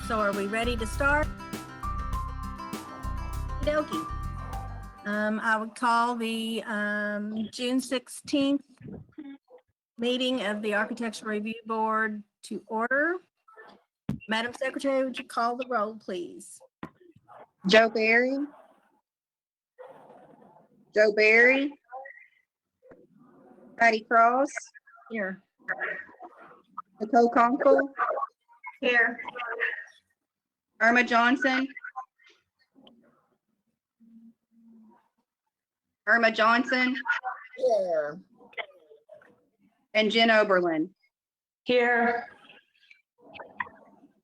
So are we ready to start? Okey-dokey. I would call the June 16th meeting of the Architectural Review Board to order. Madam Secretary, would you call the roll, please? Joe Barry. Joe Barry. Patty Cross. Here. Nicole Conkle. Here. Irma Johnson. Irma Johnson. Here. And Jen Oberlin. Here.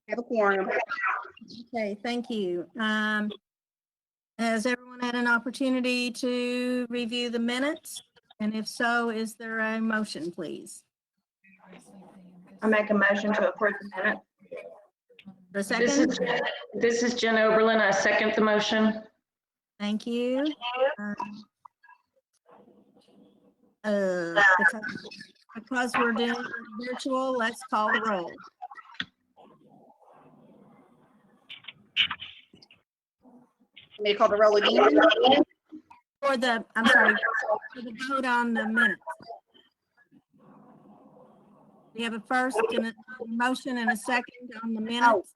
Have a quorum. Okay, thank you. Has everyone had an opportunity to review the minutes? And if so, is there a motion, please? I make a motion to approve the minute. The second? This is Jen Oberlin. I second the motion. Thank you. Because we're doing virtual, let's call the roll. Want me to call the roll again? For the, I'm sorry, for the vote on the minutes. We have a first and a motion and a second on the minutes.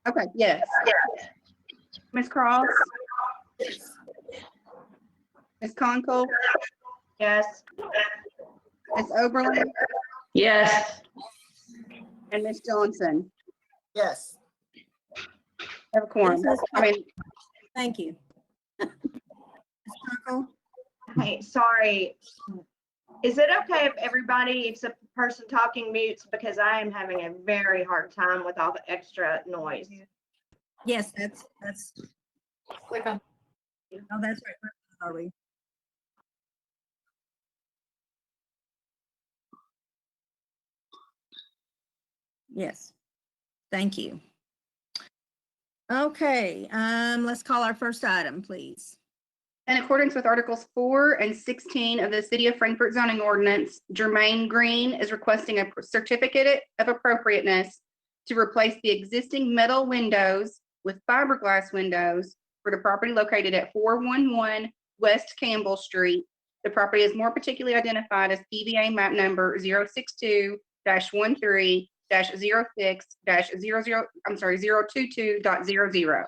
Okay, yes. Ms. Cross? Ms. Conkle? Yes. Ms. Oberlin? Yes. And Ms. Johnson? Yes. Have a quorum. Thank you. Ms. Conkle? Hey, sorry. Is it okay if everybody except the person talking mutes, because I am having a very hard time with all the extra noise? Yes, that's. Click on. Oh, that's right. Where are we? Yes, thank you. Okay, let's call our first item, please. In accordance with Articles 4 and 16 of the City of Frankfort zoning ordinance, Jermaine Green is requesting a certificate of appropriateness to replace the existing metal windows with fiberglass windows for the property located at 411 West Campbell Street. The property is more particularly identified as PVA map number 062-13-06-022.00.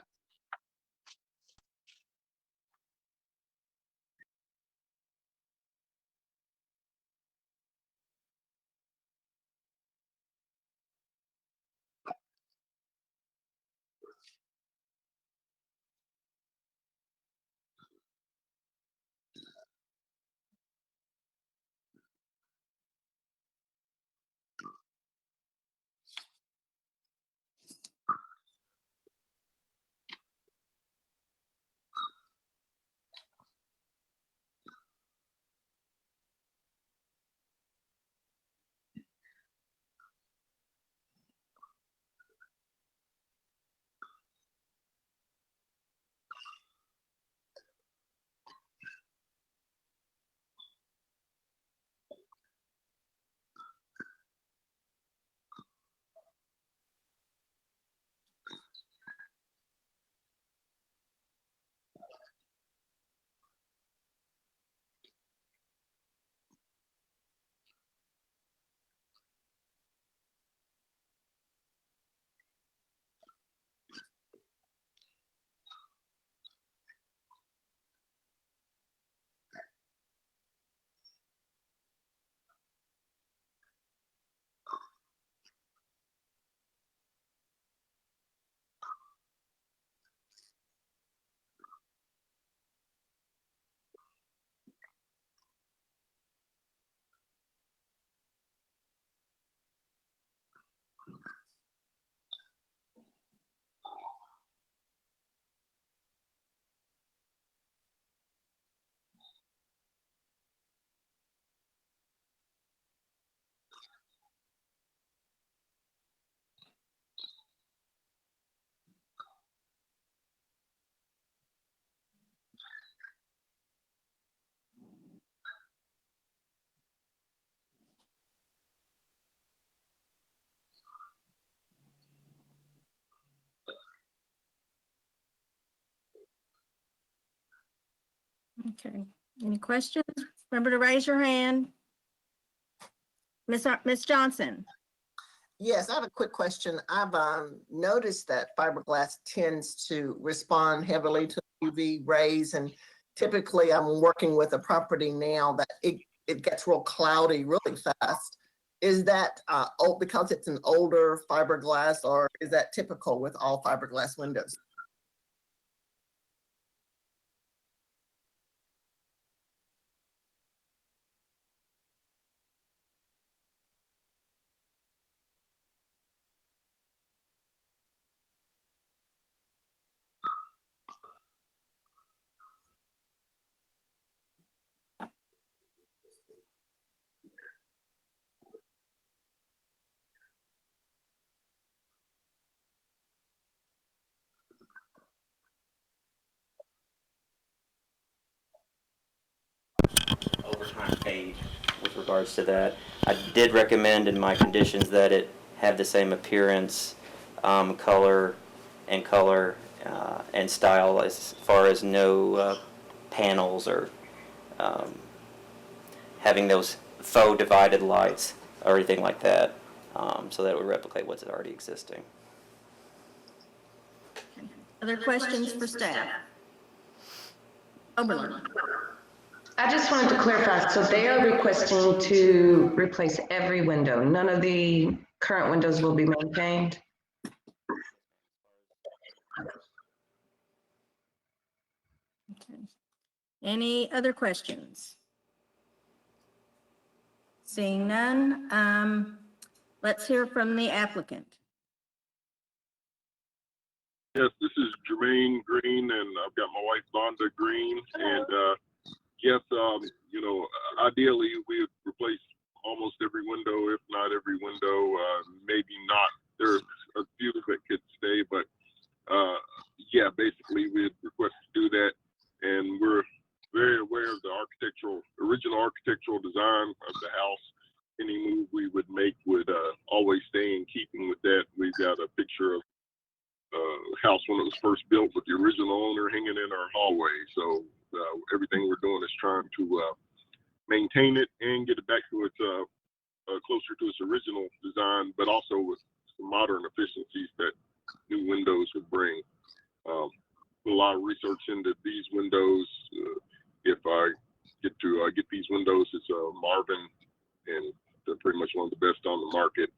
Okay, any questions? Remember to raise your hand. Miss Johnson? Yes, I have a quick question. I've noticed that fiberglass tends to respond heavily to UV rays, and typically I'm working with a property now that it gets real cloudy really fast. Is that because it's an older fiberglass, or is that typical with all fiberglass windows? overtime page with regards to that. I did recommend in my conditions that it have the same appearance, color, and style as far as no panels or having those faux divided lights or anything like that, so that it would replicate what's already existing. Other questions for staff? Oberlin? I just wanted to clarify, so they are requesting to replace every window. None of the current windows will be maintained? Okay. Any other questions? Seeing none, let's hear from the applicant. Yes, this is Jermaine Green, and I've got my wife Vonda Green. And yes, you know, ideally we would replace almost every window, if not every window. Maybe not. There's a few that could stay, but yeah, basically we'd request to do that. And we're very aware of the original architectural design of the house. Any move we would make would always stay in keeping with that. We've got a picture of house when it was first built with the original owner hanging in our hallway. So everything we're doing is trying to maintain it and get it back to its closer to its original design, but also with some modern efficiencies that new windows would bring. A lot of research into these windows. If I get these windows, it's Marvin, and they're pretty much one of the best on the market.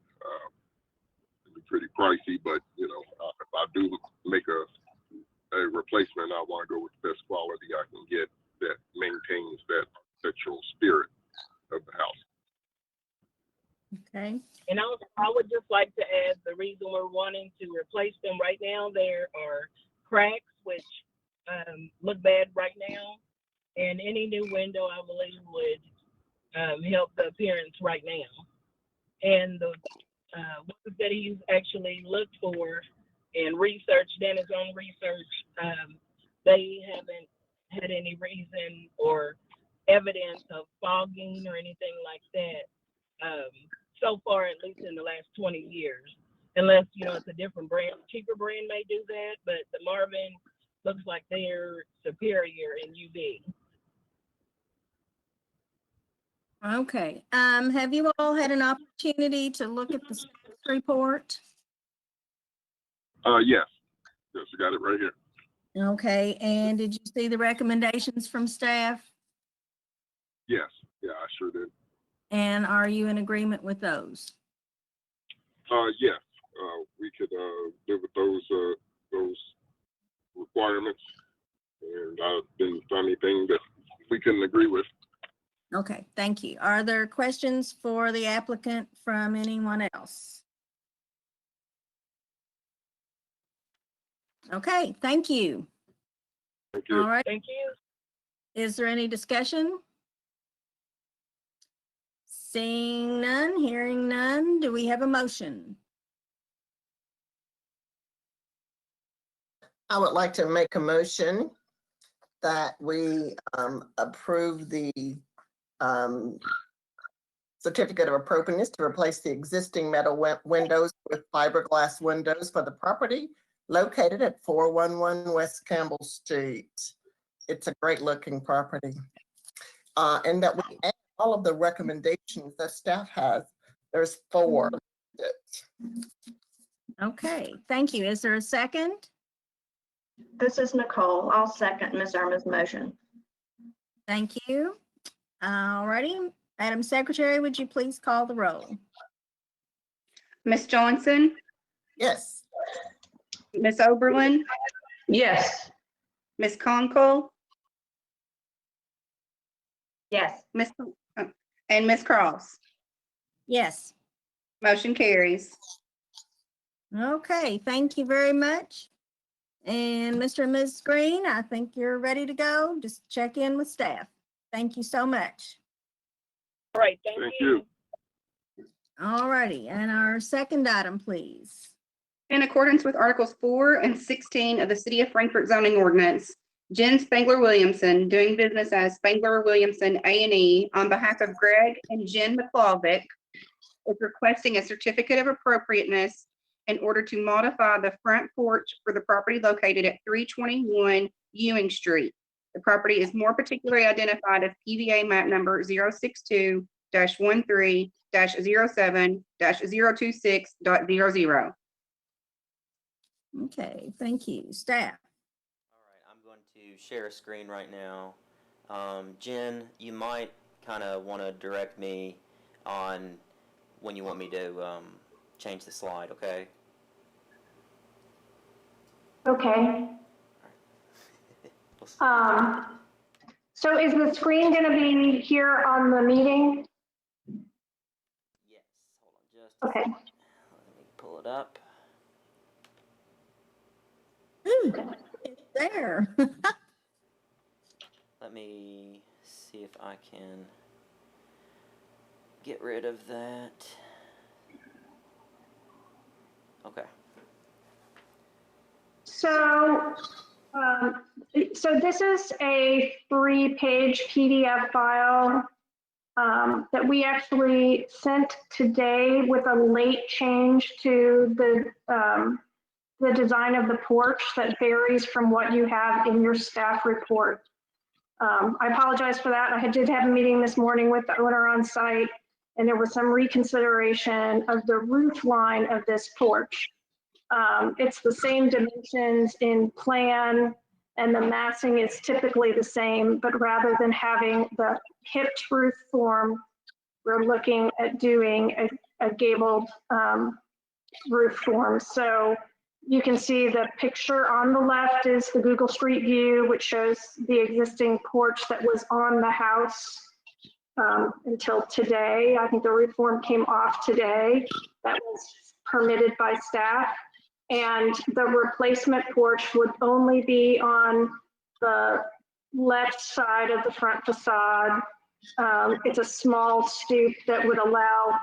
Pretty pricey, but you know, if I do make a replacement, I want to go with the best quality I can get that maintains that architectural spirit of the house. Okay. And I would just like to add the reason we're wanting to replace them right now. There are cracks which look bad right now, and any new window I believe would help the appearance right now. And the ones that he's actually looked for and researched, done his own research, they haven't had any reason or evidence of fogging or anything like that so far, at least in the last 20 years. Unless, you know, it's a different brand, cheaper brand may do that, but the Marvin looks like they're superior in UV. Okay, have you all had an opportunity to look at the staff report? Yes, I got it right here. Okay, and did you see the recommendations from staff? Yes, yeah, I sure did. And are you in agreement with those? Yes, we could live with those requirements, and I didn't find anything that we couldn't agree with. Okay, thank you. Are there questions for the applicant from anyone else? Okay, thank you. Thank you. All right, Thank you. is there any discussion? Seeing none, hearing none, do we have a motion? I would like to make a motion that we approve the certificate of appropriateness to replace the existing metal windows with fiberglass windows for the property located at 411 West Campbell Street it's a great looking property. And that we add all of the recommendations that staff has. There's 4. Okay, thank you. Is there a second? This is Nicole. I'll second Ms. Irma's motion. Thank you. All righty, Madam Secretary, would you please call the roll? Ms. Johnson, Yes. Ms. Oberlin, Yes. Ms. Conkle, Yes. and Ms. Cross. Yes. Motion carries. Okay, thank you very much. And Mr. and Ms. Green, I think you're ready to go. Just check in with staff. Thank you so much. All right, thank Thank you. you. All righty, and our second item, please. In accordance with Articles 4 and 16 of the City of Frankfort zoning ordinance, Jen Spangler Williamson, doing business as Spangler Williamson A&E on behalf of Greg and Jen McClavick, is requesting a certificate of appropriateness in order to modify the front porch for the property located at 321 Ewing Street. The property is more particularly identified as PVA map number 062-13-07-026.00. Okay, thank you. Staff. All right, I'm going to share a screen right now. Jen, you might kind of want to direct me on when you want me to change the slide, okay? Okay. We'll see. So is the screen going to be here on the meeting? Yes, hold on just a Okay. second. Let me pull it up. Ooh, it's there. Let me see if I can get rid of that. Okay. So, so this is a 3-page PDF file that we actually sent today with a late change to the design of the porch that varies from what you have in your staff report. I apologize for that. I did have a meeting this morning with the owner on site, and there was some reconsideration of the roof line of this porch. It's the same dimensions in plan, and the massing is typically the same, but rather than having the hipped roof form, we're looking at doing a gabled roof form. So you can see the picture on the left is the Google Street View, which shows the existing porch that was on the house until today. I think the roof form came off today. That was permitted by staff. And the replacement porch would only be on the left side of the front facade. It's a small stoop that would allow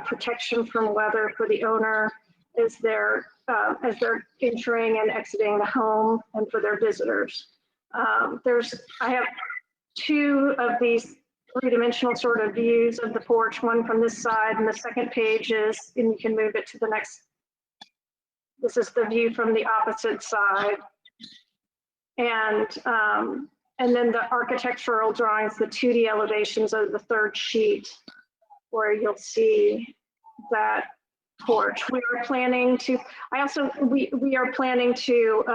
protection from weather for the owner as they're entering and exiting the home, and for their visitors. I have 2 of these 3-dimensional sort of views of the porch, one from this side, and the second page is, and you can move it to the next. This is the view from the opposite side. And then the architectural drawings, the 2D elevations of the 3rd sheet, where you'll see that porch. We are planning to, we are planning to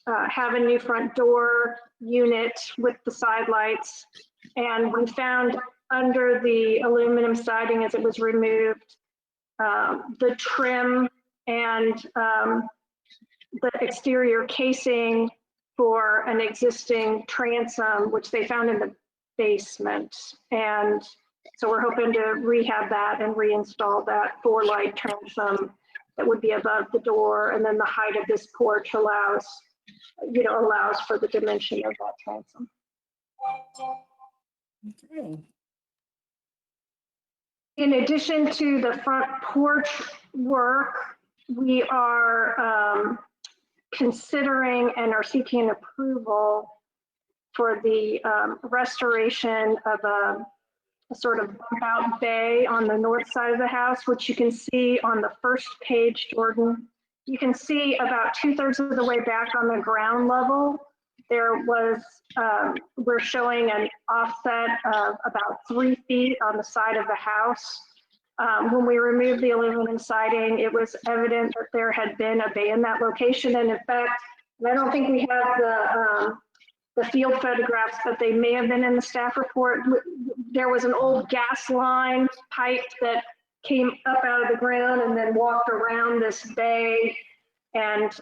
have a new front door unit with the side lights. And we found under the aluminum siding as it was removed, the trim and the exterior casing for an existing transom, which they found in the basement. And so we're hoping to rehab that and reinstall that 4-light transom that would be above the door. And then the height of this porch allows for the dimension of that transom. Okay. In addition to the front porch work, we are considering and are seeking approval for the restoration of a sort of bump out bay on the north side of the house, which you can see on the first page, Jordan. You can see about 2/3 of the way back on the ground level, there was, we're showing an offset of about 3 feet on the side of the house. When we removed the aluminum siding, it was evident that there had been a bay in that location. And in fact, I don't think we have the field photographs, but they may have been in the staff report. There was an old gas line pipe that came up out of the ground and then walked around this bay and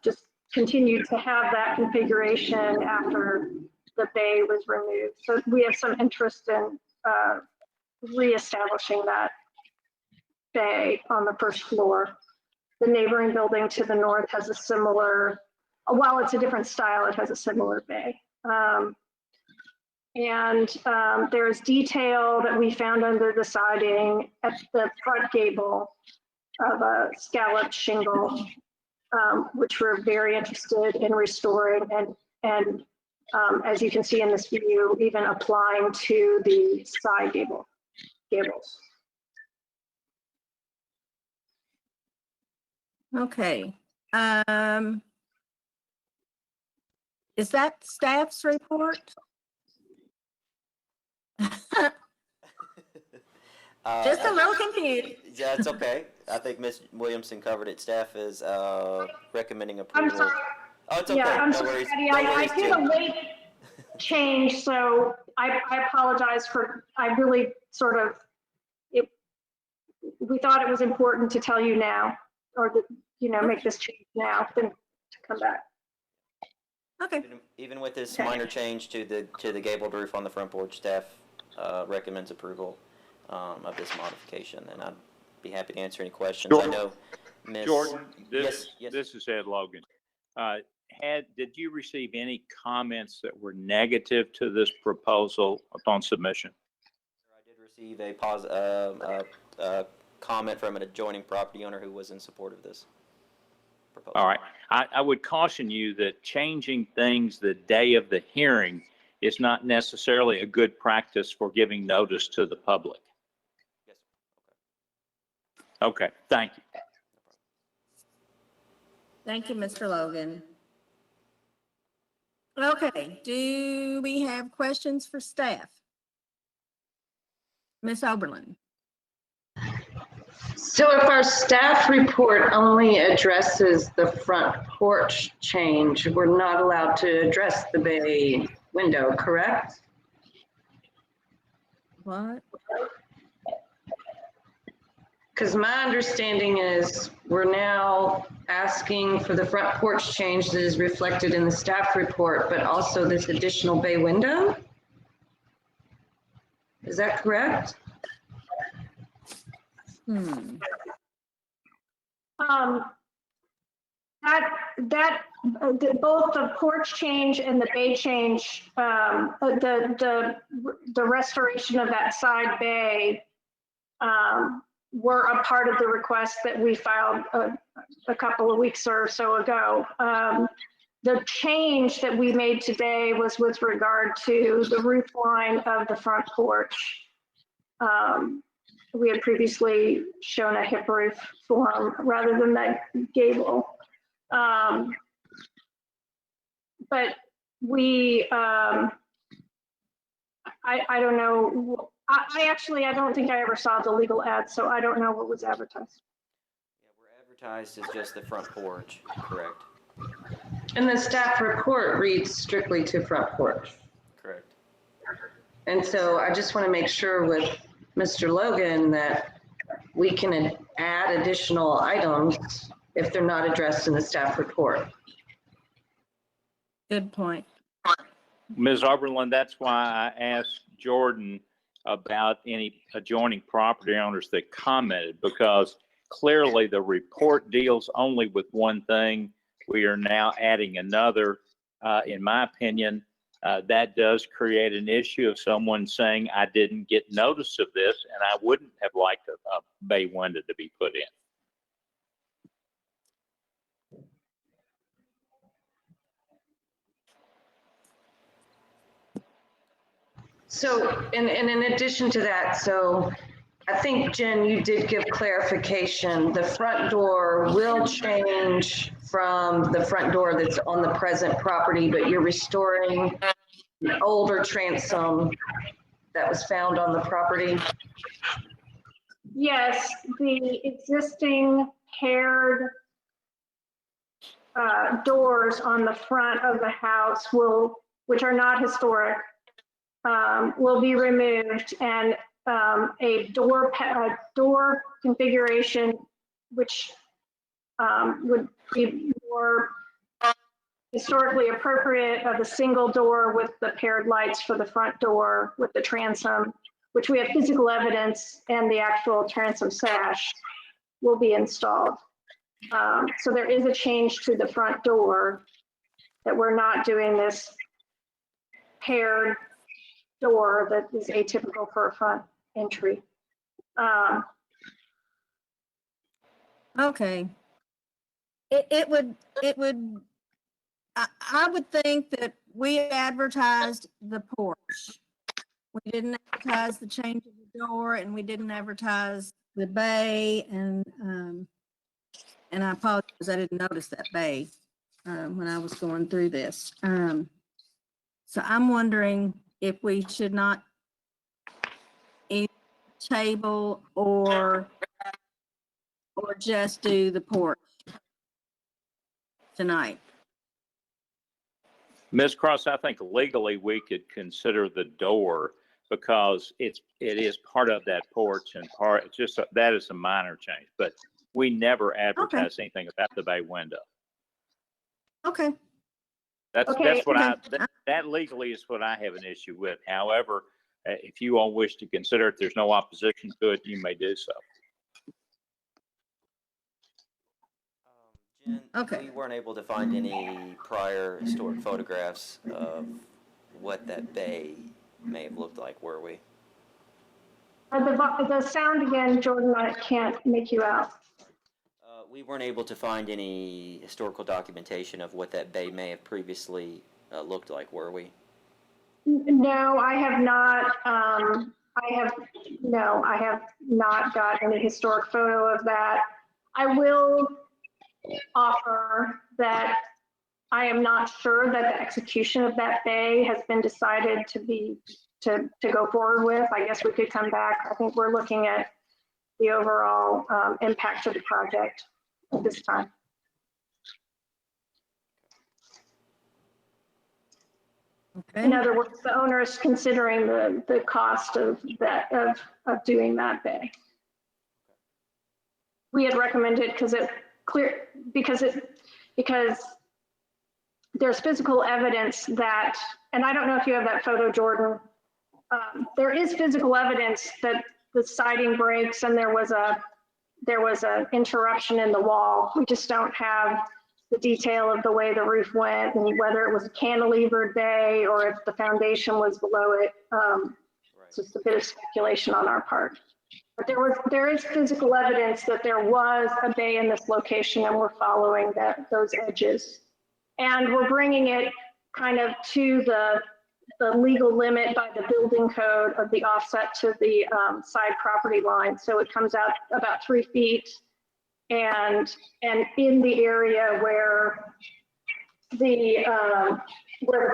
just continued to have that configuration after the bay was removed. So we have some interest in reestablishing that bay on the first floor. The neighboring building to the north has a similar, while it's a different style, it has a similar bay. There's detail that we found under the siding at the front gable of a scalloped shingle, which we're very interested in restoring and as you can see in this view, even applying to the side gables. Okay. Is that staff's report? Just a little confused. Yeah, it's okay. I think Ms. Williamson covered it. Staff is recommending I'm approval. sorry. Oh, it's okay. Yeah, I'm No sorry, worries. Patty. No I worries, did a Jim. late change, so I apologize for, I really sort of, we thought it was important to tell you now, or to, make this change now than to come back. Okay. Even with this Okay. minor change to the gabled roof on the front porch, staff recommends approval of this modification, and I'd be happy to answer any questions. Jordan. I know, Ms. Jordan, Yes. this is Ed Logan. Did you receive any comments that were negative to this proposal upon submission? I did receive a comment from an adjoining property owner who was in support of this proposal. All right. I would caution you that changing things the day of the hearing is not necessarily a good practice for giving notice to the public. Yes. Okay, thank you. Thank you, Mr. Logan. Okay, do we have questions for staff? Ms. Oberlin? So if our staff report only addresses the front porch change, we're not allowed to address the bay window, correct? What? Because my understanding is we're now asking for the front porch change that is reflected in the staff report, but also this additional bay window? Is that correct? Both the porch change and the bay change, the restoration of that side bay were a part of the request that we filed a couple of weeks or so ago. The change that we made today was with regard to the roof line of the front porch. We had previously shown a hip roof form rather than that gable. But we, I don't know. I don't think I ever saw the legal ad, so I don't know what was advertised. Yeah, we're advertised as just the front porch, correct? And the staff report reads strictly to front porch. Correct. And so I just want to make sure with Mr. Logan that we can add additional items if they're not addressed in the staff report. Good point. Ms. Oberlin, that's why I asked Jordan about any adjoining property owners that commented, because clearly the report deals only with one thing. We are now adding another. In my opinion, that does create an issue of someone saying, I didn't get notice of this and I wouldn't have liked a bay window to be put in. So, and in addition to that, so I think, Jen, you did give clarification. The front door will change from the front door that's on the present property, but you're restoring the older transom that was found on the property. Yes, the existing paired doors on the front of the house which are not historic, will be removed, and a door configuration which would be more historically appropriate of a single door with the paired lights for the front door with the transom, which we have physical evidence, and the actual transom sash will be installed. So there is a change to the front door, that we're not doing this paired door that is atypical for a front entry. Okay. It would, I would think that we advertised the porch. We didn't advertise the change of the door, and we didn't advertise the bay, and I apologize, I didn't notice that bay when I was going through this. So I'm wondering if we should not either table or just do the porch tonight. Ms. Cross, I think legally we could consider the door because it is part of that porch and part, just that is a minor change, but we never advertised anything about the bay window. Okay. That's Okay, what that legally is what I have an issue with. However, if you all wish to consider it, there's no opposition to it, you may do so. Jen, Okay. we weren't able to find any prior historic photographs of what that bay may have looked like, were we? The sound again, Jordan, I can't make you out. We weren't able to find any historical documentation of what that bay may have previously looked like, were we? No, I have not. I have not got any historic photo of that. I will offer that I am not sure that the execution of that bay has been decided to go forward with. I guess we could come back. I think we're looking at the overall impact of the project at this time. Okay. In other words, the owner is considering the cost of doing that bay. We had recommended because there's physical evidence that, and I don't know if you have that photo, Jordan. There is physical evidence that the siding breaks and there was a interruption in the wall. We just don't have the detail of the way the roof went and whether it was a cantilevered bay or if the foundation was below it. It's just a bit of speculation on our part. But there is physical evidence that there was a bay in this location, and we're following those edges. And we're bringing it kind of to the legal limit by the building code of the offset to the side property line. So it comes out about 3 feet, and in the area where the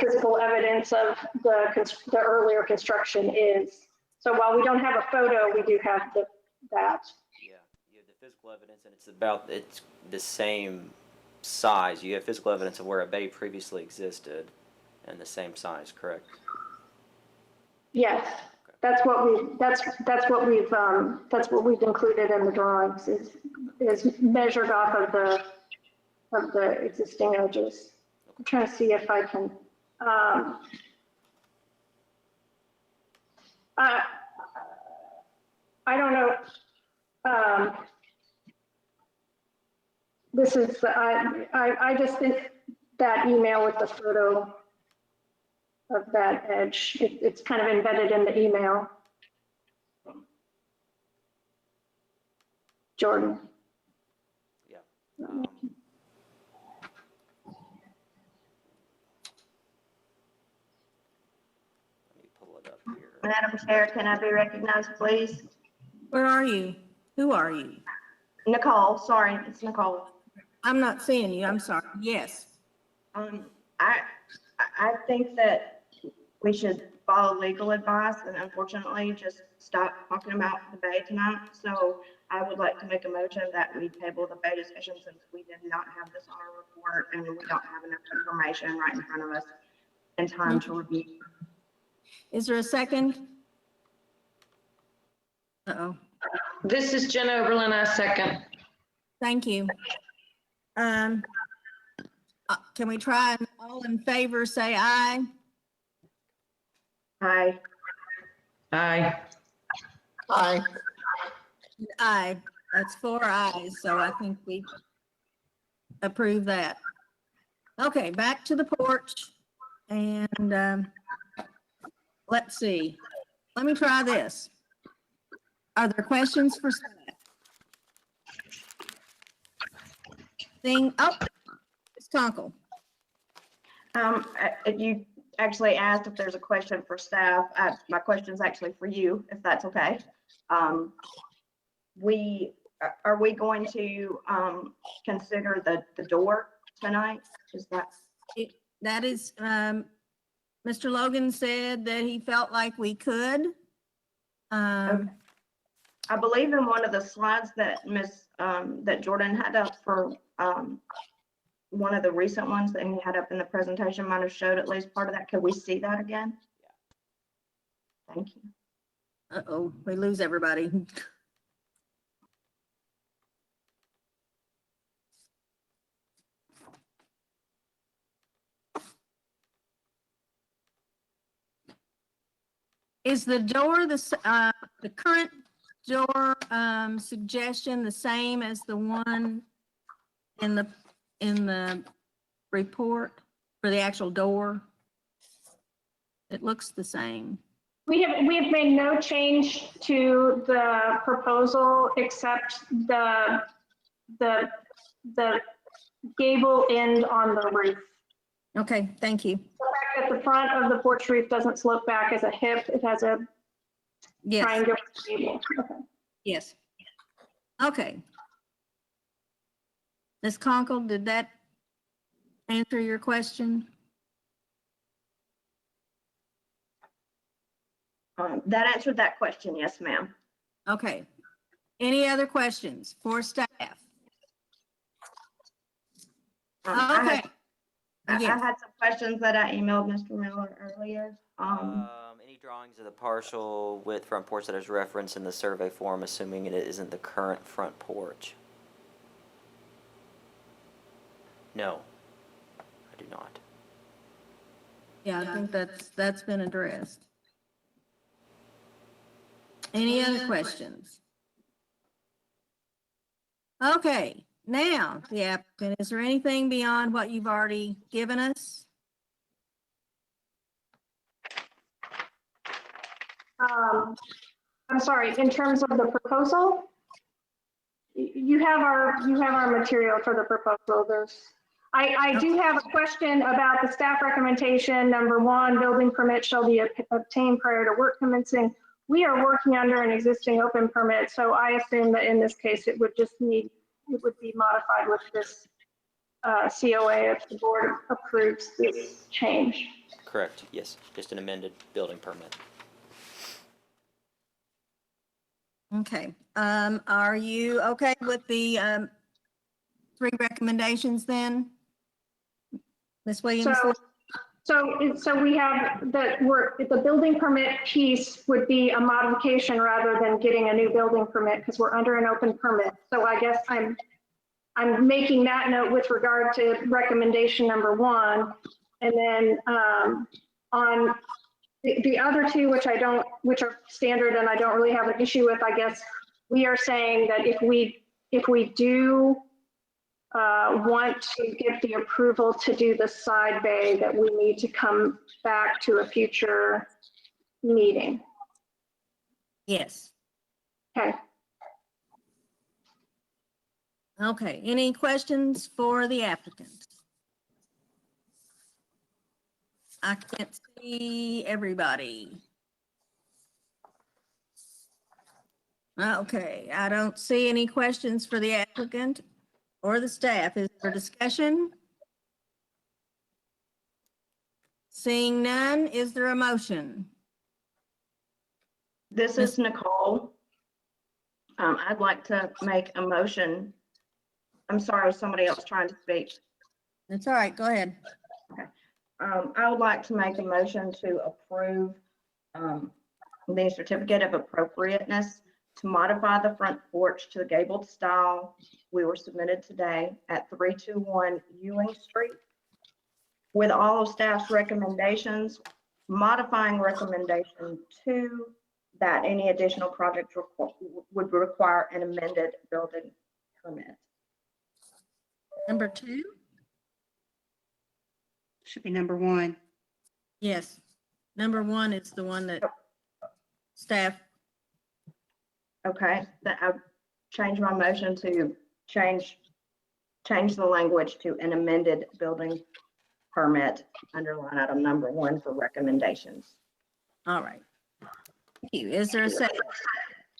physical evidence of the earlier construction is. So while we don't have a photo, we do have that. Yeah, you have the physical evidence, and it's the same size. You have physical evidence of where a bay previously existed, and the same size, correct? Yes, Okay. that's what we've included in the drawings is measured off of the existing edges. I'm trying to see if I can. I don't know. This is I just think that email with the photo of that edge, it's kind of embedded in the email. Jordan. Yeah. Let me pull it up here. Madam Chair, can I be recognized, please? Where are you? Who are you? Nicole, sorry, it's Nicole. I'm not seeing you. I'm sorry. Yes. I think that we should follow legal advice and unfortunately just stop talking about the bay tonight. So I would like to make a motion that we table the bay discussion since we did not have this on our report and we don't have enough information right in front of us and time to review. Is there a second? Uh-oh. This is Jen Oberlin, I second. Thank you. Can we try and all in favor say aye? Aye. Aye. Aye. Aye. That's 4 ayes, so I think we approve that. Okay, back to the porch. And let's see. Let me try this. Are there questions for staff? Oh, it's Conkle. You actually asked if there's a question for staff. My question is actually for you, if that's okay. Are we going to consider the door tonight? Is that? That is, Mr. Logan said that he felt like we could. Okay. I believe in one of the slides that that Jordan had up for one of the recent ones that he had up in the presentation might have showed at least part of that. Could we see that again? Thank you. Uh-oh, we lose everybody. Is the door the current door suggestion the same as the one in the report for the actual door? It looks the same. We have made no change to the proposal except the gable end on the roof. Okay, thank you. The fact that the front of the porch roof doesn't slope back as a hip, it has a Yes, triangular gable. Okay. yes. Okay. Ms. Conkle, did that answer your question? That answered that question. Yes, ma'am. Okay. Any other questions for staff? Okay. I Yes. had some questions that I emailed Mr. Miller earlier. Any drawings of the partial width front porch that is referenced in the survey form, assuming it isn't the current front porch? No, I do not. Yeah, I think that's been addressed. Any other questions? Okay, now the applicant, is there anything beyond what you've already given us? I'm sorry, in terms of the proposal, you have our material for the proposal. I do have a question about the staff recommendation. Number 1, building permit shall be obtained prior to work commencing. We are working under an existing open permit, so I assume that in this case, it would be modified with this COA if the board approves this change. Correct, yes, just an amended building permit. Okay, are you okay with the 3 recommendations then? Ms. Williams? So we have the building permit piece would be a modification rather than getting a new building permit because we're under an open permit. So I guess I'm making that note with regard to recommendation number 1. And then on the other 2, which are standard and I don't really have an issue with, I guess we are saying that if we do want to get the approval to do the side bay, that we need to come back to a future meeting. Yes. Okay. Okay, any questions for the applicant? I can't see everybody. Okay, I don't see any questions for the applicant or the staff. Is there discussion? Seeing none, is there a motion? This is Nicole. I'd like to make a motion. I'm sorry, was somebody else trying to speak? It's all right, go ahead. I would like to make a motion to approve the certificate of appropriateness to modify the front porch to the gabled style we were submitted today at 321 Ewing Street. With all of staff's recommendations, modifying recommendation 2, that any additional project would require an amended building permit. Number 2? Should be number 1. Yes. Number 1 is the one that staff, Okay, that I've changed my motion to change the language to an amended building permit under line item number 1 for recommendations. all right. Thank you. Is there a second?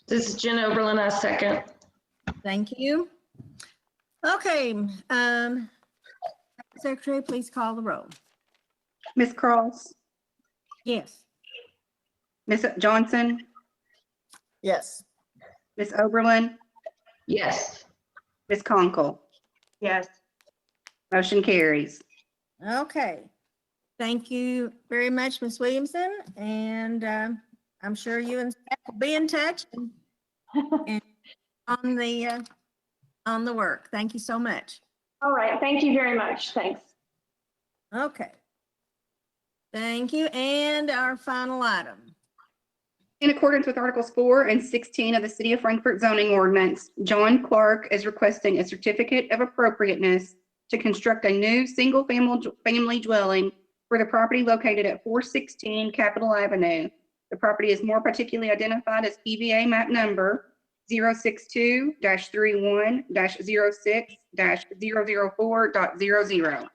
This is Jen Oberlin, I second. Thank you. Okay, Secretary, please call the roll. Ms. Cross, Yes. Ms. Johnson, Yes. Ms. Oberlin, Yes. Ms. Conkle. Yes. Motion carries. Okay. Thank you very much, Ms. Williamson, and I'm sure you and staff will be in touch and on the work. Thank you so much. All right, thank you very much. Thanks. Okay. Thank you. And our final item. In accordance with Articles 4 and 16 of the City of Frankfort zoning ordinance, John Clark is requesting a certificate of appropriateness to construct a new single-family dwelling for the property located at 416 Capitol Avenue. The property is more particularly identified as EVA map number 062-31-06-004.00.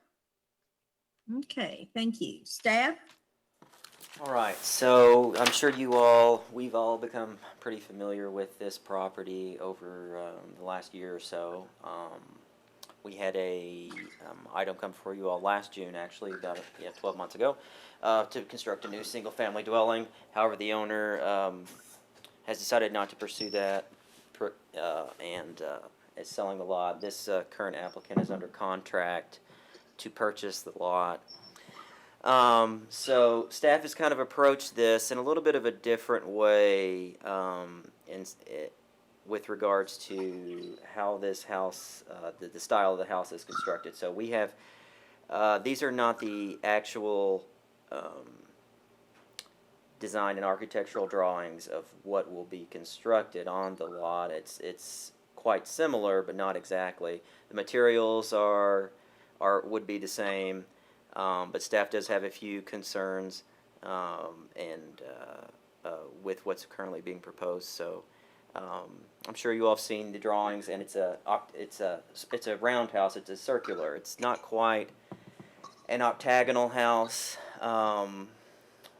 Okay, thank you. Staff? All right, so I'm sure we've all become pretty familiar with this property over the last year or so. We had a item come before you all last June, actually, about 12 months ago, to construct a new single-family dwelling. However, the owner has decided not to pursue that and is selling the lot. This current applicant is under contract to purchase the lot. So staff has kind of approached this in a little bit of a different way with regards to how this house, the style of the house is constructed. So we have, these are not the actual design and architectural drawings of what will be constructed on the lot. It's quite similar, but not exactly. The materials would be the same. But staff does have a few concerns with what's currently being proposed. So I'm sure you all have seen the drawings, and it's a roundhouse. It's a circular. It's not quite an octagonal house,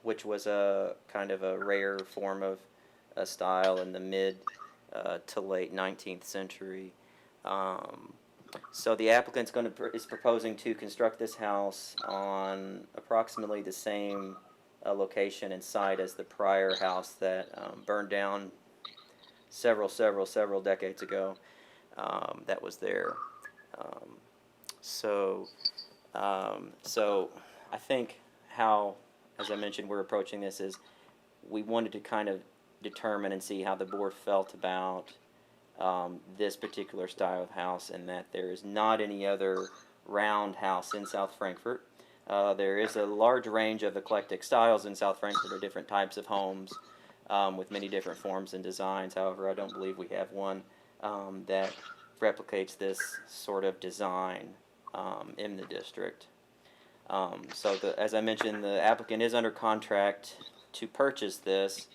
which was a kind of a rare form of a style in the mid to late 19th century. So the applicant's is proposing to construct this house on approximately the same location and site as the prior house that burned down several decades ago. That was there. So I think how, as I mentioned, we're approaching this is we wanted to kind of determine and see how the board felt about this particular style of house, and that there is not any other round house in South Frankfort. There is a large range of eclectic styles in South Frankfort, or different types of homes with many different forms and designs. However, I don't believe we have one that replicates this sort of design in the district. So as I mentioned, the applicant is under contract to purchase this,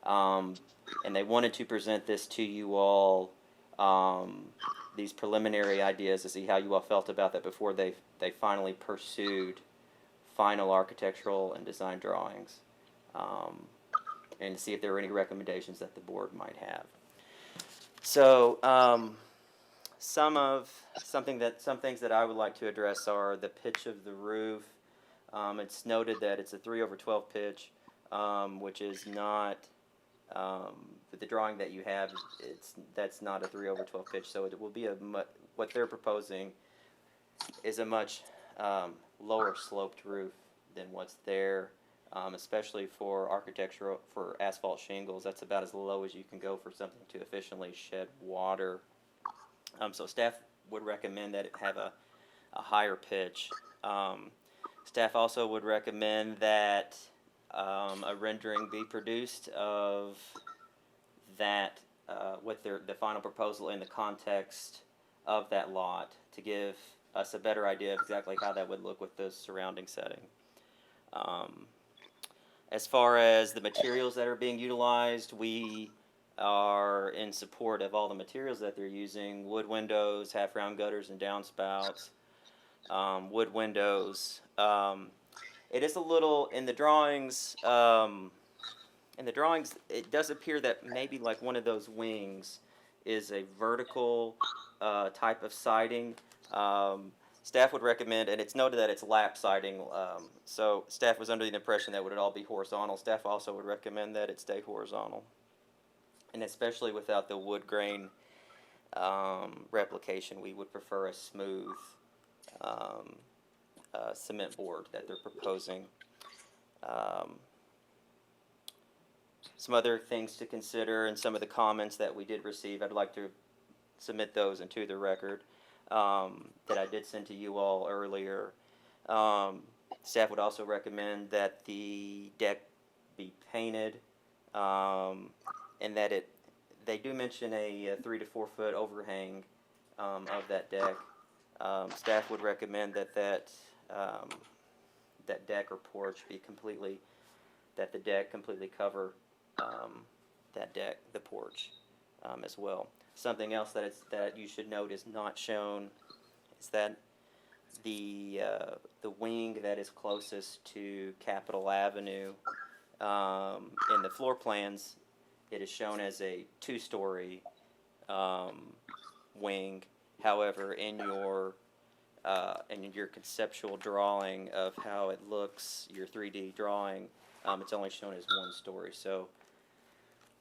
and they wanted to present this to you all, these preliminary ideas, to see how you all felt about that before they finally pursued final architectural and design drawings, and to see if there were any recommendations that the board might have. So, some things that I would like to address are the pitch of the roof. It's noted that it's a 3/12 pitch, which is not, with the drawing that you have, that's not a 3/12 pitch. So it will be what they're proposing is a much lower sloped roof than what's there, especially for for asphalt shingles. That's about as low as you can go for something to efficiently shed water. So staff would recommend that it have a higher pitch. Staff also would recommend that a rendering be produced of that with the final proposal in the context of that lot to give us a better idea of exactly how that would look with the surrounding setting. As far as the materials that are being utilized, we are in support of all the materials that they're using: wood windows, half-round gutters and downspouts, wood windows. It is a little in the drawings. It does appear that maybe like one of those wings is a vertical type of siding. Staff would recommend, and it's noted that it's lap siding, so staff was under the impression that would it all be horizontal. Staff also would recommend that it stay horizontal, and especially without the wood grain replication, we would prefer a smooth cement board that they're proposing. Some other things to consider and some of the comments that we did receive, I'd like to submit those into the record that I did send to you all earlier. Staff would also recommend that the deck be painted and that they do mention a 3 to 4 foot overhang of that deck. Staff would recommend that deck or porch be that the deck completely cover the porch as well. Something else that you should note is not shown is that the wing that is closest to Capitol Avenue in the floor plans, it is shown as a 2-story wing. However, in your conceptual drawing of how it looks, your 3D drawing, it's only shown as 1 story. So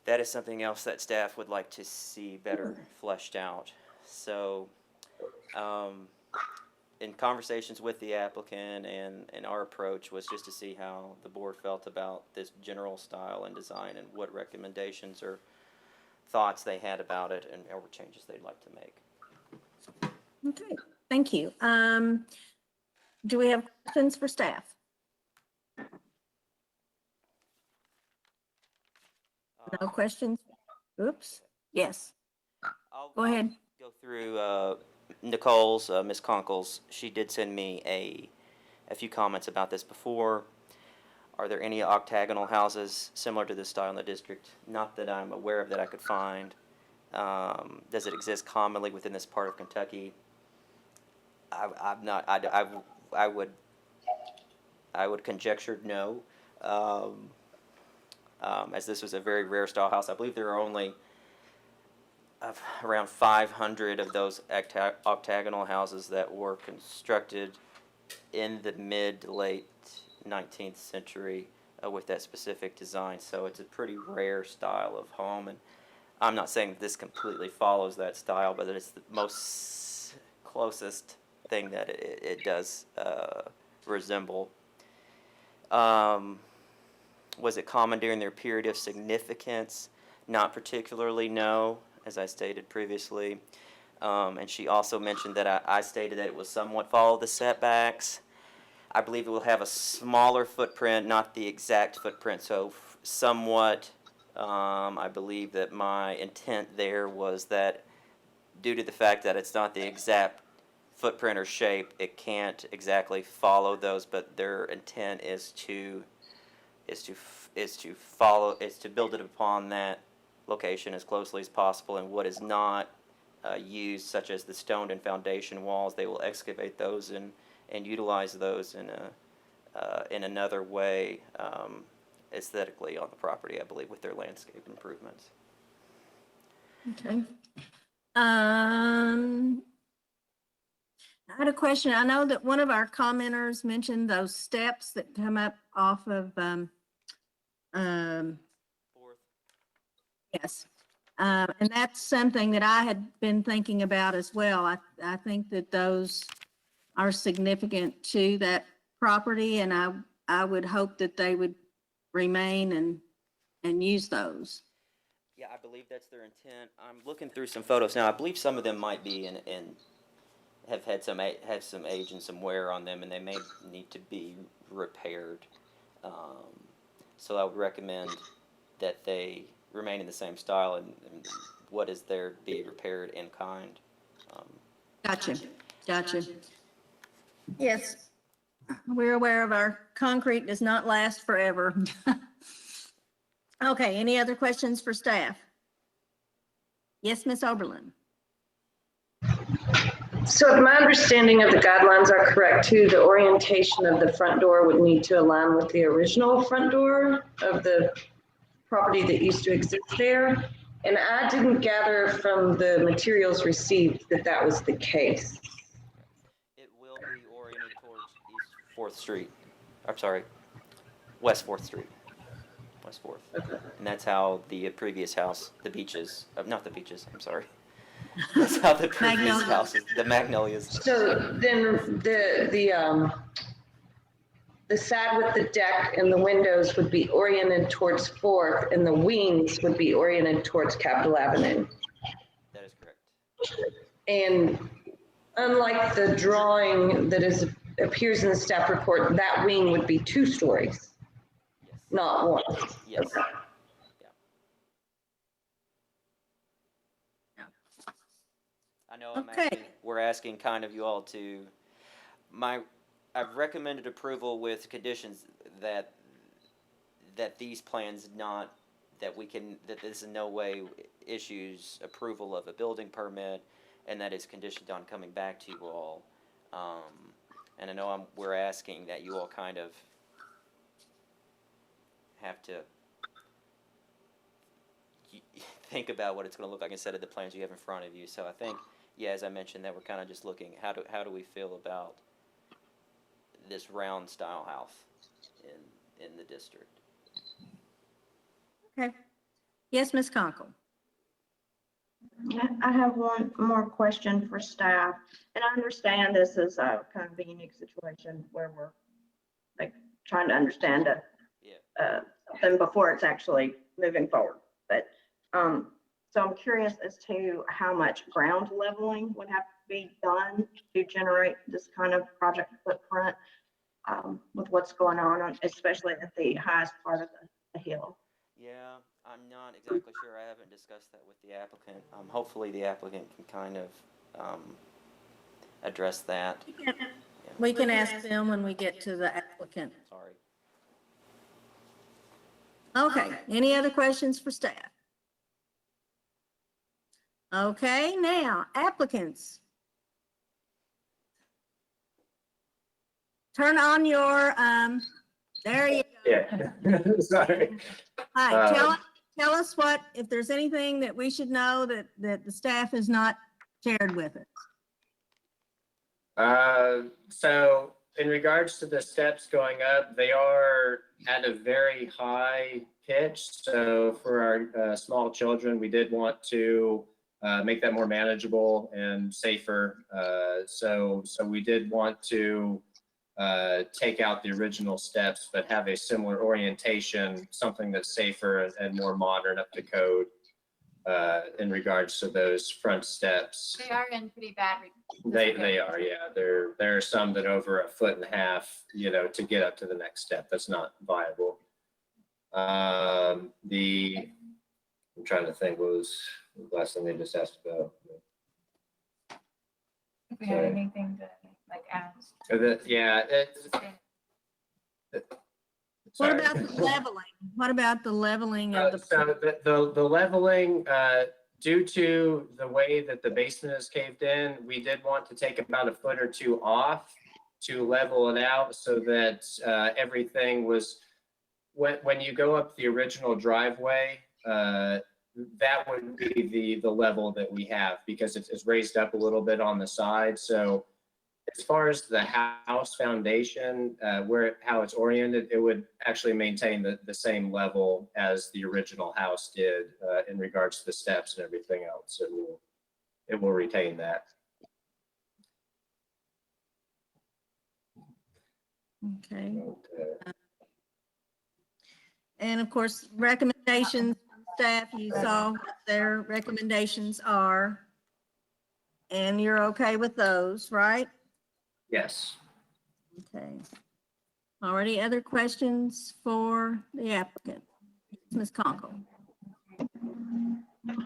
that is something else that staff would like to see better fleshed out. So in conversations with the applicant and our approach was just to see how the board felt about this general style and design and what recommendations or thoughts they had about it and or changes they'd like to make. Okay, thank you. Do we have questions for staff? No questions? Oops. Yes. Go ahead. Go through Nicole's, Miss Conkle's. She did send me a few comments about this before. Are there any octagonal houses similar to this style in the district? Not that I'm aware of that I could find. Does it exist commonly within this part of Kentucky? I would conjecture no. As this was a very rare style house. I believe there are only around 500 of those octagonal houses that were constructed in the mid to late 19th century with that specific design. So it's a pretty rare style of home, and I'm not saying that this completely follows that style, but it's the most closest thing that it does resemble. Was it common during their period of significance? Not particularly, no, as I stated previously. And she also mentioned that I stated that it will somewhat follow the setbacks. I believe it will have a smaller footprint, not the exact footprint, so somewhat. I believe that my intent there was that due to the fact that it's not the exact footprint or shape, it can't exactly follow those, but their intent is to build it upon that location as closely as possible, and what is not used, such as the stone and foundation walls, they will excavate those and utilize those in another way aesthetically on the property, I believe, with their landscape improvements. Okay. I had a question. I know that one of our commenters mentioned those steps that come up off of, Fourth. yes. And that's something that I had been thinking about as well. I think that those are significant to that property, and I would hope that they would remain and use those. Yeah, I believe that's their intent. I'm looking through some photos now. I believe some of them might be in have had some age and some wear on them, and they may need to be repaired. So I would recommend that they remain in the same style, and what is there be repaired in kind. Gotcha. Yes, we're aware of our concrete does not last forever. Okay, any other questions for staff? Yes, Ms. Oberlin. So if my understanding of the guidelines are correct too, the orientation of the front door would need to align with the original front door of the property that used to exist there. And I didn't gather from the materials received that that was the case. It will be oriented towards East 4th Street. I'm sorry, West 4th Street. West 4th. Okay. And that's how the previous house, the beaches, not the beaches, I'm sorry. That's how the previous houses, the Magnolias. So then the side with the deck and the windows would be oriented towards 4th, and the wings would be oriented towards Capitol Avenue. That is correct. And unlike the drawing that appears in the staff report, that wing would be 2 stories, Yes. not 1. Yes. Okay. I know Okay. we're asking kind of you all to, I've recommended approval with conditions that these plans that this in no way issues approval of a building permit, and that is conditioned on coming back to you all. And I know we're asking that you all kind of have to think about what it's going to look like instead of the plans you have in front of you. So I think, yeah, as I mentioned, that we're kind of just looking, how do we feel about this round style house in the district? Okay. Yes, Ms. Conkle. I have one more question for staff, and I understand this is a kind of a unique situation where we're like trying to understand it. Yeah. Something before it's actually moving forward. But so I'm curious as to how much ground leveling would have to be done to generate this kind of project footprint with what's going on, especially at the highest part of the hill. Yeah, I'm not exactly sure. I haven't discussed that with the applicant. Hopefully the applicant can kind of address that. We can ask them when we get to the applicant. Sorry. Okay, any other questions for staff? Okay, now applicants. Turn on your, there you go. Yeah, sorry. Hi, tell us what, if there's anything that we should know that the staff has not shared with us. So in regards to the steps going up, they are at a very high pitch. So for our small children, we did want to make that more manageable and safer. So we did want to take out the original steps, but have a similar orientation, something that's safer and more modern, up to code in regards to those front steps. They are in pretty bad. They are, yeah. There are some that over 1.5 feet, to get up to the next step, that's not viable. I'm trying to think, what was the last thing they just asked about? If we had anything to like ask. What about the leveling? What about the leveling of the? So the leveling, due to the way that the basement is caved in, we did want to take about 1 foot or 2 off to level it out so that everything was, when you go up the original driveway, that would be the level that we have, because it's raised up a little bit on the side. So as far as the house foundation, how it's oriented, it would actually maintain the same level as the original house did in regards to the steps and everything else. It will retain that. Okay. And of course, recommendations, staff, you saw what their recommendations are. And you're okay with those, right? Yes. Okay. Already other questions for the applicant? Ms. Conkle.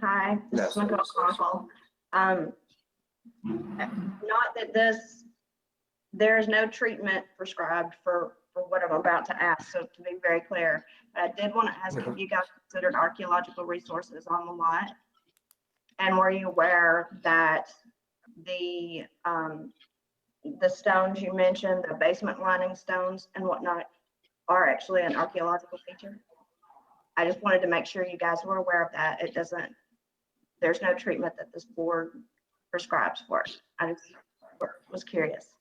Hi, this is Nicole Conkle. Not that there is no treatment prescribed for what I'm about to ask, so to be very clear. But I did want to ask if you guys considered archaeological resources on the lot? And were you aware that the stones you mentioned, the basement lining stones and whatnot, are actually an archaeological feature? I just wanted to make sure you guys were aware of that. There's no treatment that this board prescribes for it. I just was curious.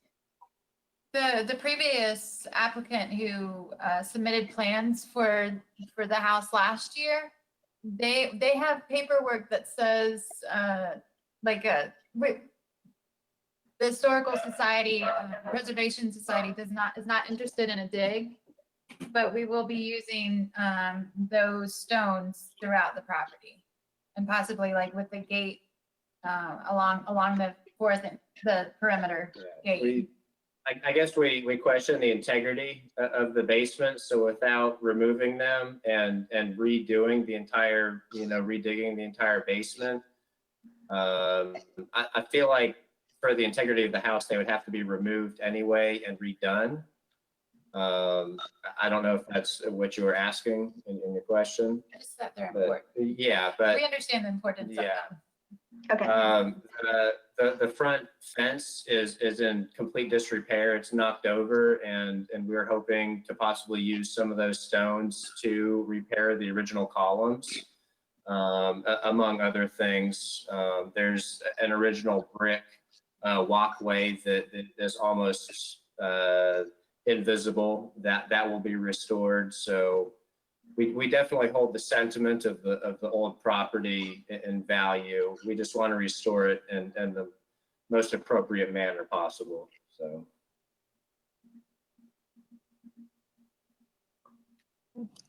The previous applicant who submitted plans for the house last year, they have paperwork that says the Historical Society, Preservation Society is not interested in a dig, but we will be using those stones throughout the property, and possibly like with the gate along the perimeter gate. I guess we question the integrity of the basement. So without removing them and redoing the entire, redigging the entire basement, I feel like for the integrity of the house, they would have to be removed anyway and redone. I don't know if that's what you were asking in your question. I just thought they're important. Yeah, but We understand the importance of them. Okay. The front fence is in complete disrepair. It's knocked over, and we're hoping to possibly use some of those stones to repair the original columns, among other things. There's an original brick walkway that is almost invisible. That will be restored. So we definitely hold the sentiment of the old property in value. We just want to restore it in the most appropriate manner possible. So.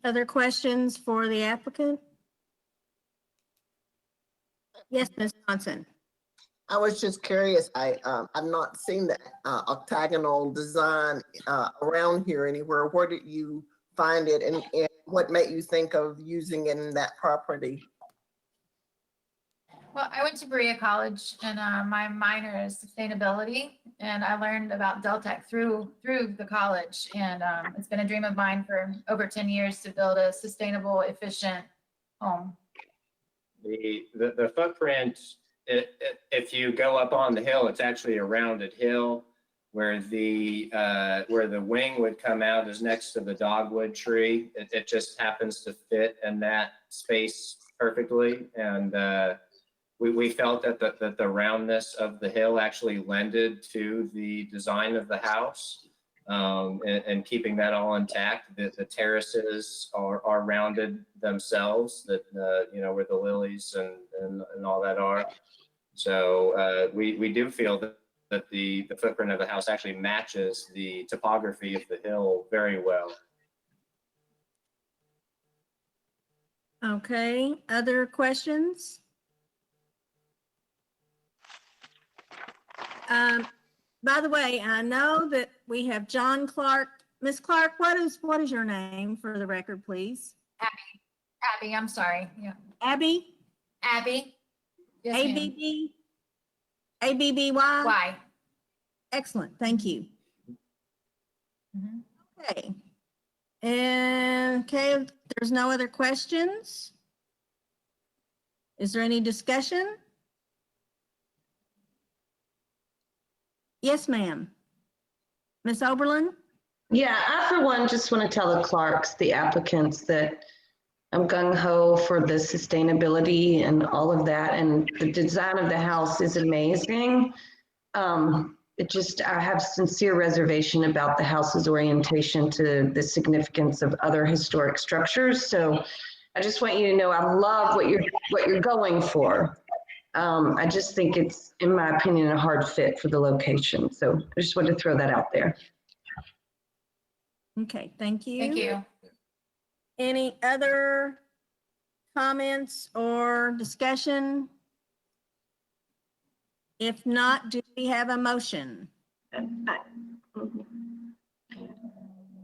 Other questions for the applicant? Yes, Ms. Johnson. I was just curious. I've not seen the octagonal design around here anywhere. Where did you find it, and what made you think of using it in that property? Well, I went to Berea College, and my minor is sustainability, and I learned about Deltec through the college, and it's been a dream of mine for over 10 years to build a sustainable, efficient home. The footprint, if you go up on the hill, it's actually a rounded hill. Where the wing would come out is next to the dogwood tree. It just happens to fit in that space perfectly, and we felt that the roundness of the hill actually lended to the design of the house, and keeping that all intact. The terraces are rounded themselves, that where the lilies and all that are. So we do feel that the footprint of the house actually matches the topography of the hill very well. Okay, other questions? By the way, I know that we have John Clark. Ms. Clark, what is your name for the record, please? Abby, I'm sorry. Yeah. Abby? Abby. Yes, ma'am. ABB? ABBY? Why? Excellent, thank you. Mhm. Okay. And okay, there's no other questions. Is there any discussion? Yes, ma'am. Ms. Oberlin? Yeah, I for one just want to tell the Clarks, the applicants, that I'm gung ho for the sustainability and all of that. And the design of the house is amazing. I have sincere reservation about the house's orientation to the significance of other historic structures. So I just want you to know, I love what you're going for. I just think it's, in my opinion, a hard fit for the location. So I just wanted to throw that out there. Okay, thank you. Thank you. Any other comments or discussion? If not, do we have a motion? I'm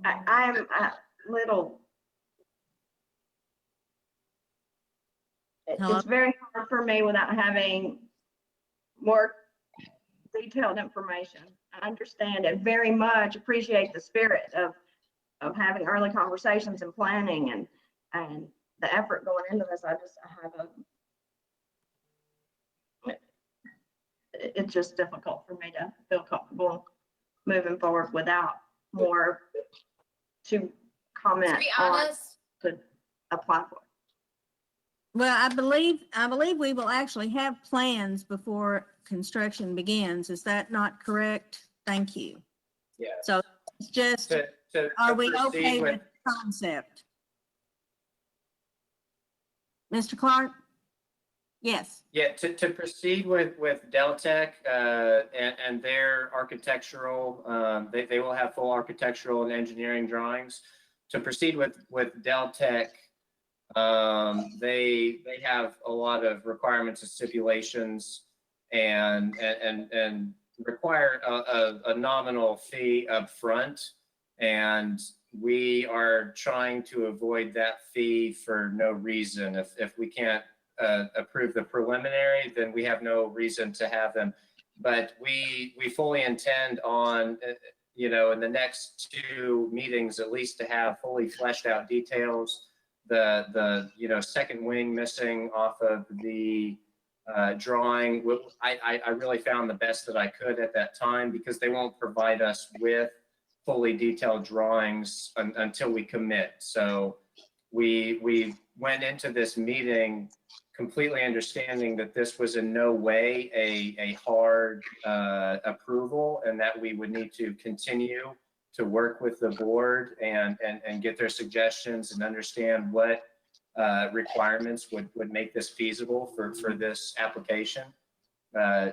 a little. Hello? It's very hard for me without having more detailed information. I understand and very much appreciate the spirit of having early conversations and planning and the effort going into this. It's just difficult for me to feel comfortable moving forward without more to comment To be on honest, to apply for. Well, I believe we will actually have plans before construction begins. Is that not correct? Thank you. Yeah. So it's just, To are we proceed okay with the concept? Mr. Clark? Yes. Yeah, to proceed with Deltec and their architectural, they will have full architectural and engineering drawings. To proceed with Deltec, they have a lot of requirements and stipulations and require a nominal fee up front. And we are trying to avoid that fee for no reason. If we can't approve the preliminary, then we have no reason to have them. But we fully intend on, in the next 2 meetings, at least to have fully fleshed out details. The second wing missing off of the drawing, I really found the best that I could at that time, because they won't provide us with fully detailed drawings until we commit. So we went into this meeting completely understanding that this was in no way a hard approval, and that we would need to continue to work with the board and get their suggestions and understand what requirements would make this feasible for this application.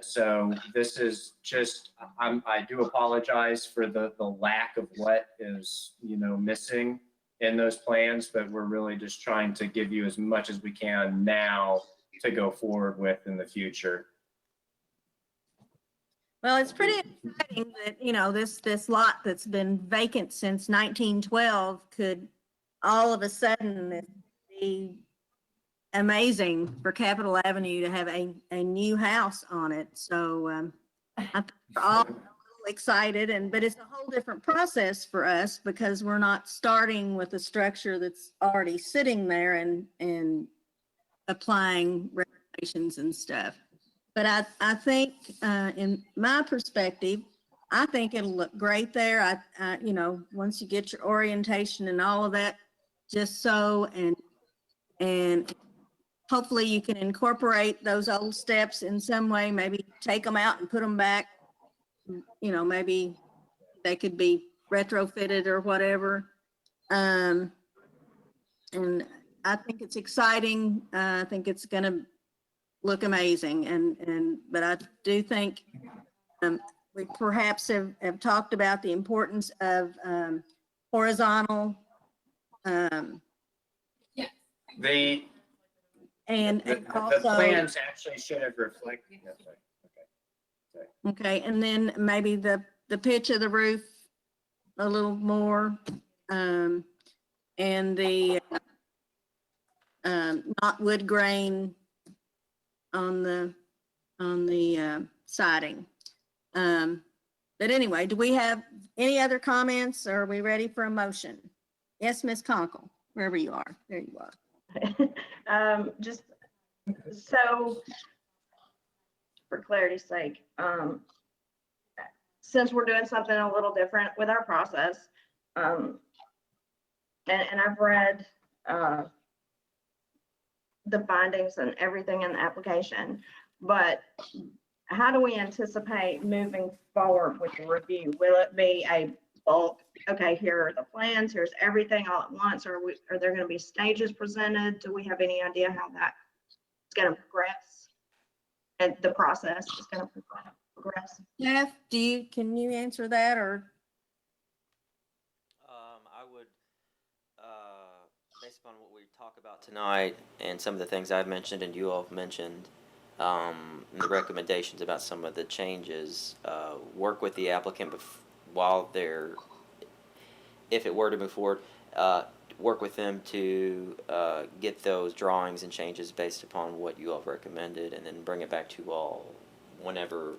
So this is just, I do apologize for the lack of what is, missing in those plans, but we're really just trying to give you as much as we can now to go forward with in the future. Well, it's pretty exciting that, this lot that's been vacant since 1912 could all of a sudden be amazing for Capitol Avenue to have a new house on it. So I think we're all a little excited, but it's a whole different process for us because we're not starting with a structure that's already sitting there and applying regulations and stuff. But I think, in my perspective, I think it'll look great there. Once you get your orientation and all of that, just so, and hopefully you can incorporate those old steps in some way, maybe take them out and put them back. Maybe they could be retrofitted or whatever. And I think it's exciting. I think it's going to look amazing. But I do think we perhaps have talked about the importance of horizontal. The Also, plans actually should have reflected. Okay, and then maybe the pitch of the roof a little more, and the not wood grain on the siding. But anyway, do we have any other comments, or are we ready for a motion? Yes, Ms. Conkle, wherever you are. There you are. Just so for clarity's sake, since we're doing something a little different with our process, and I've read the findings and everything in the application, but how do we anticipate moving forward with the review? Will it be a bulk? Okay, here are the plans, here's everything all at once, or are there going to be stages presented? Do we have any idea how that's going to progress? And the process is going to progress? Jeff, can you answer that, or? I would, based upon what we talk about tonight and some of the things I've mentioned and you all have mentioned, and the recommendations about some of the changes, work with the applicant while they're, if it were to move forward, work with them to get those drawings and changes based upon what you all have recommended, and then bring it back to you all whenever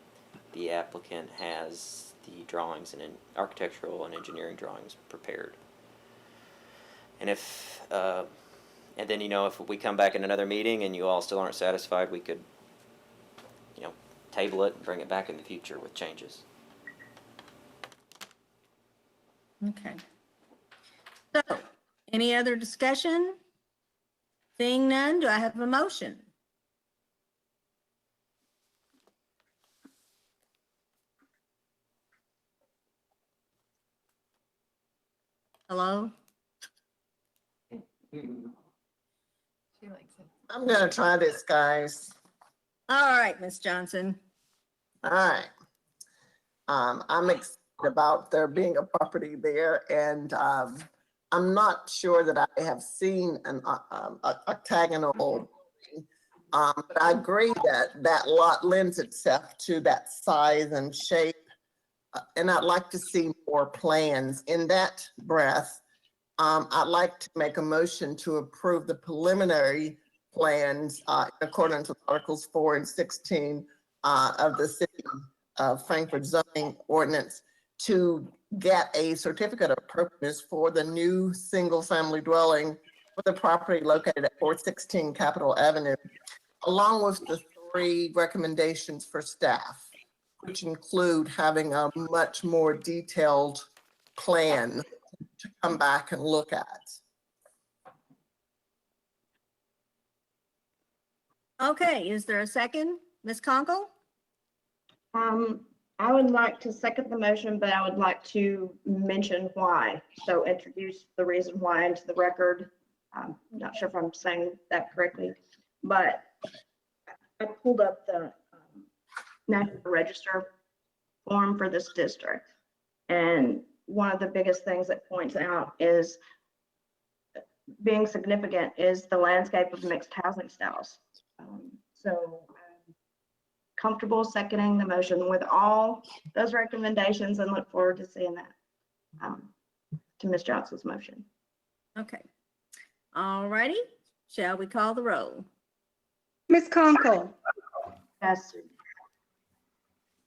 the applicant has the drawings and architectural and engineering drawings prepared. And if, and then, if we come back in another meeting and you all still aren't satisfied, we could, table it and bring it back in the future with changes. Okay. So, any other discussion? Seeing none, do I have a motion? Hello? She likes it. I'm gonna try this, guys. All right, Ms. Johnson. All right. I'm excited about there being a property there, and I'm not sure that I have seen an octagonal. But I agree that that lot lends itself to that size and shape. And I'd like to see more plans. In that breath, I'd like to make a motion to approve the preliminary plans in accordance with Articles 4 and 16 of the City of Frankfort zoning ordinance to get a certificate of appropriateness for the new single-family dwelling for the property located at 416 Capitol Avenue, along with the 3 recommendations for staff, which include having a much more detailed plan to come back and look at. Okay, is there a second? Ms. Conkle? I would like to second the motion, but I would like to mention why. So introduce the reason why into the record. I'm not sure if I'm saying that correctly, but I pulled up the National Register form for this district. And one of the biggest things that points out is being significant is the landscape of mixed housing styles. So I'm comfortable seconding the motion with all those recommendations and look forward to seeing that to Ms. Johnson's motion. Okay. All righty. Shall we call the roll? Ms. Conkle, Yes.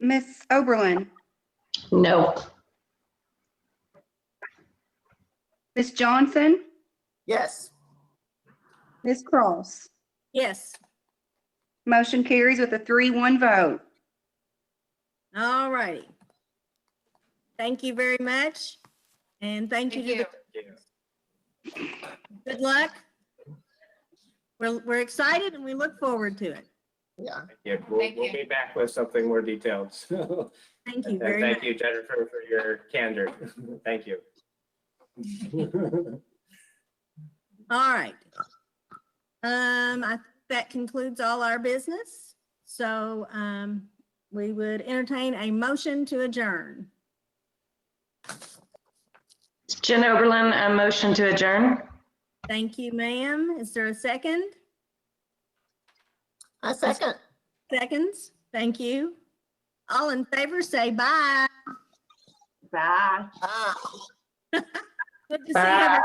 Ms. Oberlin, No. Ms. Johnson, Yes. Ms. Cross. Yes. Motion carries with a 3-1 vote. All righty. Thank you very much. And thank you to the, good luck. We're excited and we look forward to it. Yeah. Yeah, we'll be back with something more detailed. So, Thank you and very much. thank you, Jennifer, for your candor. Thank you. All right. That concludes all our business. So we would entertain a motion to adjourn. Jen Oberlin, a motion to adjourn. Thank you, ma'am. Is there a second? I second. Seconds. Thank you. All in favor, say bye. Bye. Ah. Good to see everybody.